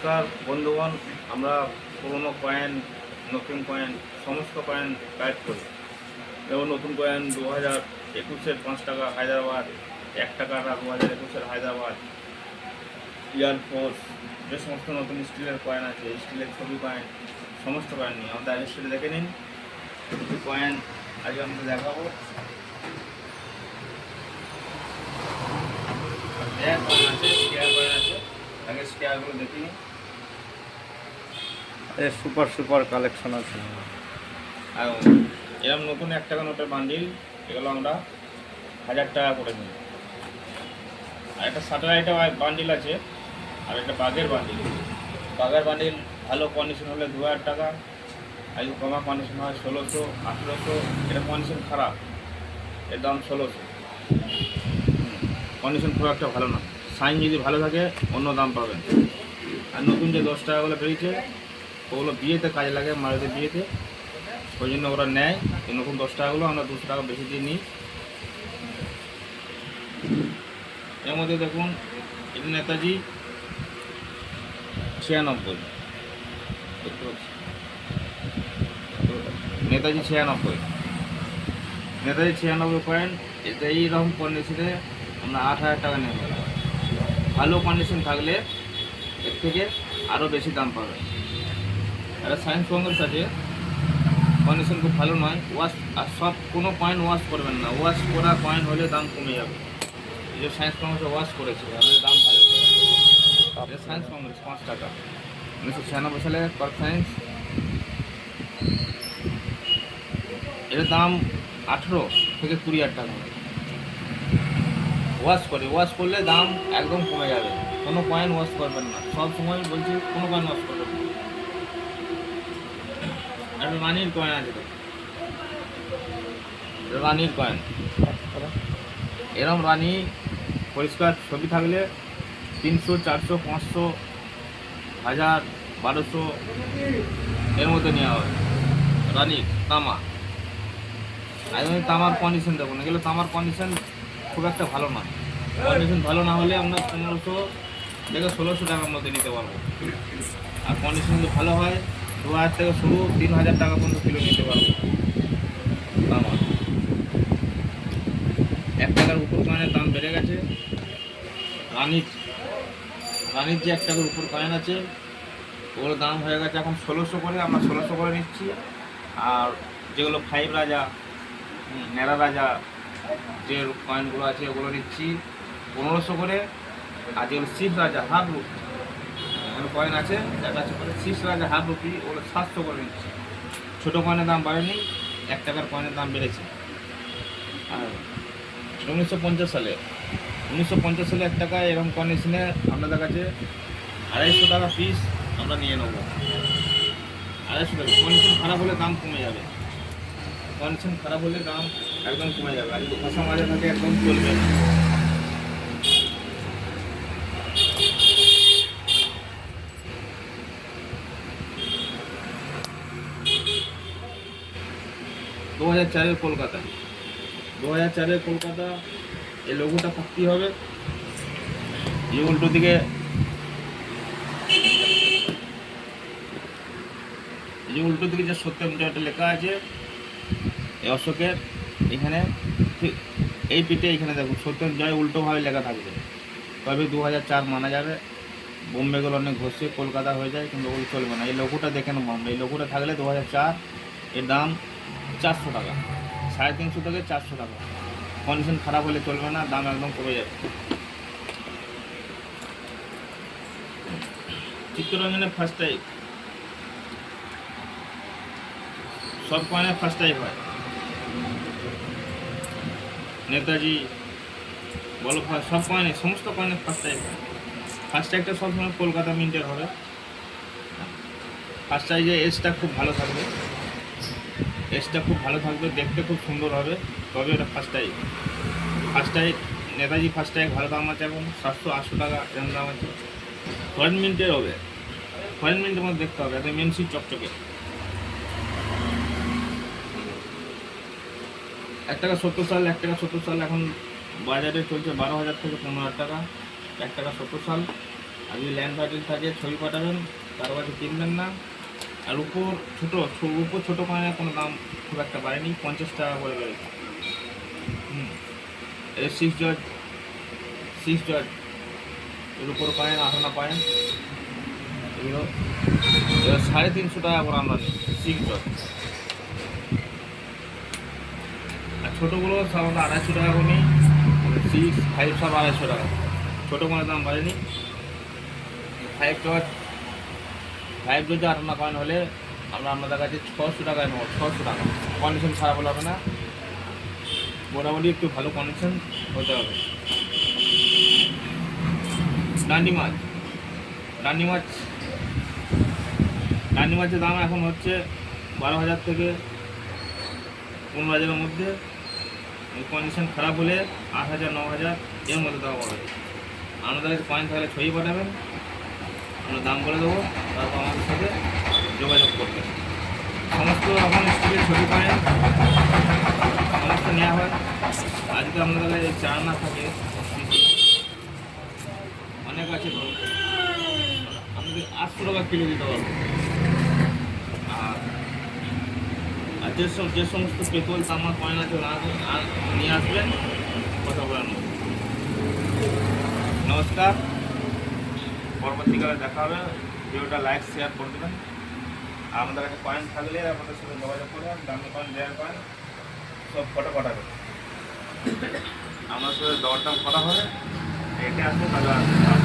নমস্কার বন্ধুগণ, আমরা পুরনো কয়েন, নতুন কয়েন, সমস্ত কয়েন কালেক্ট করি। যেমন নতুন কয়েন 2021-এর 5 টাকা হায়দ্রাবাদ, 1 টাকাটা 2021-এর হায়দ্রাবাদ, এয়ারফোর্স, যে সমস্ত নতুন স্টিলের কয়েন আছে, স্টিলের ছবি কয়েন, সমস্ত কয়েন নিয়ে আমাদের আগে স্টিলে দেখে নিন। কিছু কয়েন আজকে আমরা দেখাবো। কয়েন আছে, স্কেয়ার কয়েন আছে, আগে স্কেয়ারগুলো দেখে নিন। সুপার সুপার কালেকশন আছে। আর এরকম নতুন 1 টাকা নোটের বান্ডিল, এগুলো আমরা 1000 টাকা করে নিই। আর একটা স্যাটেলাইট বান্ডিল আছে, আর একটা বাঘের বান্ডিল। বাঘের বান্ডিল ভালো কন্ডিশন হলে 2000 টাকা, আর যদি কমা কন্ডিশন হয় 1600, 1800। এটা কন্ডিশন খারাপ, এর দাম 1600। কন্ডিশন খুব একটা ভালো না, সাইন যদি ভালো থাকে অন্য দাম পাবেন। আর নতুন যে 10 টাকাগুলো বেরিয়েছে, ওগুলো বিয়েতে কাজে লাগে, মারুতি বিয়েতে, ওই জন্য ওরা নেয়। এই নতুন 10 টাকাগুলো আমরা 200 টাকা বেশি দিয়ে নিই। এর মধ্যে দেখুন, এটা নেতাজি 96, নেতাজি 96, নেতাজি 96 কয়েন। এটা এইরকম কন্ডিশনে আমরা 8000 টাকা নেব। ভালো কন্ডিশন থাকলে এর থেকে আরও বেশি দাম পাবে। একটা সায়েন্স কংগ্রেস আছে, কন্ডিশন খুব ভালো নয়, ওয়াশ, আর সব কোনো কয়েন ওয়াশ করবেন না। ওয়াশ করা কয়েন হলে দাম কমে যাবে। এই যে সায়েন্স কংগ্রেসে ওয়াশ করেছে, আমাদের দাম ভালো। এটা সায়েন্স কংগ্রেস 5 টাকা, 1996 সালে পার সায়েন্স। এর দাম 18 থেকে 20,000 টাকা। ওয়াশ করলে দাম একদম কমে যাবে। কোনো কয়েন ওয়াশ করবেন না, সব সময় বলছি কোনো কয়েন ওয়াশ করবেন না। একটা রানির কয়েন আছে, রানির কয়েন। এরম রানি পরিষ্কার ছবি থাকলে 300, 400, 500, 1000, 1200 এর মধ্যে নেওয়া হয়। রানির তামা, একদম তামার কন্ডিশন দেখুন। এগুলো তামার কন্ডিশন খুব একটা ভালো না। কন্ডিশন ভালো না হলে আমরা 1500 থেকে 1600 টাকার মধ্যে নিতে পারবো। আর কন্ডিশন যদি ভালো হয় 2000 থেকে শুরু, 3000 টাকা পর্যন্ত কিলো নিতে পারবো তামা। 1 টাকার উপর কয়েনের দাম বেড়ে গেছে। রানির যে 1 টাকার উপর কয়েন আছে, ওগুলোর দাম হয়ে গেছে এখন 1600 করে। আমরা 1600 করে নিচ্ছি। আর যেগুলো 5 রাজা, নেড়া রাজা যে কয়েনগুলো আছে, ওগুলো নিচ্ছি 1500 করে। আর যেগুলো 6 রাজা হাফ রুপি কয়েন আছে, যার কাছে করে 6 রাজা হাফ রুপি, ওগুলো 700 করে নিচ্ছি। ছোটো কয়েনের দাম বাড়েনি, 1 টাকার কয়েনের দাম বেড়েছে। আর 1950 সালে 1 টাকায় এরকম কন্ডিশনে আপনাদের কাছে 250 টাকা পিস আমরা নিয়ে নেবো। 250 টাকা। কন্ডিশন খারাপ হলে দাম কমে যাবে, কন্ডিশন খারাপ হলে দাম একদম কমে যাবে। আর যদি খসা মাঝে থাকে একদম চলবে। কলকাতা, 2004-এর কলকাতা, এই লোগোটা থাকতেই হবে। এই উল্টো দিকে যে সত্যেন্দ্রটা লেখা আছে, এই অশোকের এখানে ঠিক এই পিঠে এখানে দেখুন সত্যেন্দ্র উল্টোভাবে লেখা থাকবে, তবে 2004 মানা যাবে। বোম্বেগুলো অনেক ঘষে কলকাতা হয়ে যায়, কিন্তু ওগুলো চলবে না। এই লোগোটা দেখে নেবো আমরা। এই লোগোটা থাকলে 2004, এর দাম 400 টাকা, 350 থেকে 400 টাকা। কন্ডিশন খারাপ হলে চলবে না, দাম একদম কমে যাবে। চিত্তরঞ্জনের ফার্স্ট টাইপ, সব কয়েনের ফার্স্ট টাইপ হয়। নেতাজি বলো, সব কয়েনে, সমস্ত কয়েনের ফার্স্ট টাইপ হয়। ফার্স্ট টাইপটা সবসময় কলকাতা মিন্টের হবে। ফার্স্ট টাইপে এজটা খুব ভালো থাকবে, দেখতে খুব সুন্দর হবে, তবে এটা first type. Netaji first type ভালো দাম আছে এখন 700-800 টাকা এরকম দাম আছে। ফরেন মিন্টের হবে, ফরেন মিন্টের মধ্যে দেখতে হবে, একদম মেনসি চকচকে। 1 টাকা 70 সাল, 1 টাকা 70 সাল এখন বাজারে চলছে 12,000 থেকে 15,000 টাকা। 1 টাকা 70 সাল। আর যদি ল্যান্ড টাইটেল থাকে ছবি পাঠাবেন, কারো কাছে কিনবেন না। আর উপর ছোটো কয়েনের কোনো দাম খুব একটা বাড়েনি, 50 টাকা করে বেড়েছে। এর 6 জজ এর উপর কয়েন 18 কয়েন, এগুলো 350 টাকা করে আমরা নিই 6 জজ। আর ছোটোগুলো সব আমরা 250 টাকা করে নিই, 6, 5 সব 250 টাকা। ছোটো কয়েনের দাম বাড়েনি। 5 জজ 18 কয়েন হলে আমরা আপনাদের কাছে 600 টাকায় নেবো, 600 টাকা। কন্ডিশন খারাপ হলে হবে না, মোটামুটি একটু ভালো কন্ডিশন হতে হবে। ডান্ডি মাছের দাম এখন হচ্ছে 12,000 থেকে 15,000-এর মধ্যে। কন্ডিশন খারাপ হলে 8,000, 9,000 এর মধ্যে দেওয়া হবে। আপনাদের কাছে কয়েন থাকলে ছবি পাঠাবেন, আমরা দাম করে দেবো, তারপর আমাদের সাথে যোগাযোগ করবেন। সমস্ত রকম স্টিলের ছবি কয়েন সমস্ত নেওয়া হয়। আজকে আপনাদের কাছে চার না থাকে অনেক আছে, আপনাদের 800 টাকা কিলো দিতে পারবো। আর যে সমস্ত পেতল তামা কয়েন আছে নিয়ে আসবেন, কথা বলানো। নমস্কার, পরবর্তীকালে দেখা হবে। ভিডিওটা লাইক শেয়ার করে দেবেন। আমাদের কাছে কয়েন থাকলে আমাদের সাথে যোগাযোগ করবেন, দামি কয়েন, রেয়ার কয়েন সব ফটো পাঠাবেন। আমার সাথে দরদাম করা হবে, রেটে আসবে তাহলে আসবে।